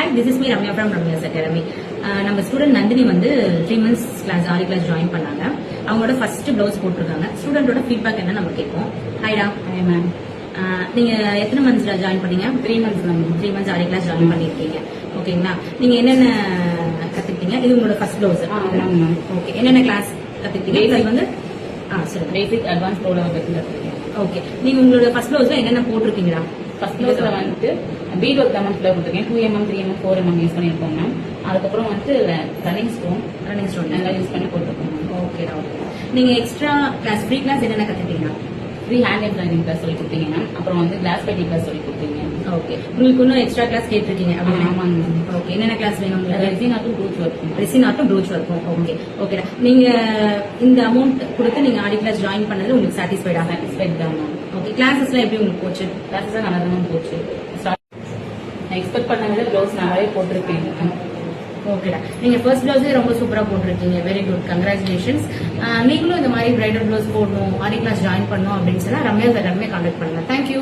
Hi, this is me Ramya from Ramya's Academy. நம்ம student Nandini வந்து 3 months class ஆரி class join பண்ணாங்க. அவங்களோட first blouse போட்டிருக்காங்க. ஸ்டூடெண்டோட ஃபீட்பேக் என்ன நம்ம கேட்போம். ஹைடா. Hi ma'am. நீங்க எத்தனை மந்த்ஸ்ல ஜாயின் பண்ணீங்க? 3 months ma'am. 3 months aari class join பண்ணிருக்கீங்க. ஓகேங்களா? நீங்க என்னென்ன கத்துக்கிட்டீங்க? இது உங்களோட ஃபர்ஸ்ட் பிளவுஸ். ஆமாம் மேம். ஓகே. என்னென்ன கிளாஸ் கத்துக்கிட்டீங்க? இது வந்து சரி, பேசிக் அட்வான்ஸ் ப்ரோ லெவல் கத்துக்கிட்டேன். ஓகே. நீங்க உங்களோட ஃபர்ஸ்ட் பிளவுஸ்ல என்னென்ன போட்டிருக்கீங்களா? ஃபர்ஸ்ட் பிளவுஸ்ல வந்துட்டு பீட் ஒர்க் தான் ஃபுல்லா கொடுத்துருக்கேன். 2mm 3mm 4mm யூஸ் பண்ணிருக்கோம் மேம். அதுக்கப்புறம் வந்து ரன்னிங் ஸ்டோன் நல்லா யூஸ் பண்ணி போட்டிருக்கோம். ஓகே. நீங்க எக்ஸ்ட்ரா கிளாஸ் ஃப்ரீ கிளாஸ் என்னென்ன கத்துக்கிட்டீங்க? ஃப்ரீ ஹேண்ட் எம்ப்ராய்டிங் கிளாஸ் சொல்லி கொடுத்தீங்க மேம். அப்புறம் வந்து கிளாஸ் பெயிண்டிங் கிளாஸ் சொல்லி கொடுத்தீங்க. ஓகே. உங்களுக்கு இன்னும் எக்ஸ்ட்ரா கிளாஸ் கேட்டிருக்கீங்க? ஆமாங்க மேம். ஓகே. என்னென்ன கிளாஸ் வேணும்? ரெசின் ஆட்டும் ப்ரூச் ஒர்க். ரெசின் ஆட்டும் ப்ரூச் ஒர்க்கும். ஓகே. ஓகே. நீங்க இந்த அமௌண்ட் கொடுத்து நீங்க ஆடி கிளாஸ் ஜாயின் பண்ணது உங்களுக்கு சாட்டிஸ்ஃபைடா? சாட்டிஸ்ஃபைட் தான் மேம். ஓகே. கிளாஸஸ்லாம் எப்படி உங்களுக்கு போச்சு? கிளாஸஸ் நல்லா தான் போச்சு. நான் எக்ஸ்பெக்ட் பண்ண விட ப்ளவுஸ் நல்லாவே போட்டிருக்கேன். ஓகேடா. நீங்க ஃபர்ஸ்ட் பிளவுஸே ரொம்ப சூப்பரா போட்டிருக்கீங்க. Very good, congratulations. நீங்களும் இந்த மாதிரி பிரைடல் பிளவுஸ் போடணும், ஆரி கிளாஸ் ஜாயின் பண்ணணும் அப்படின்னு சொன்னா ரம்யா சார் கான்டாக்ட் பண்ணுங்க. தேங்க்யூ.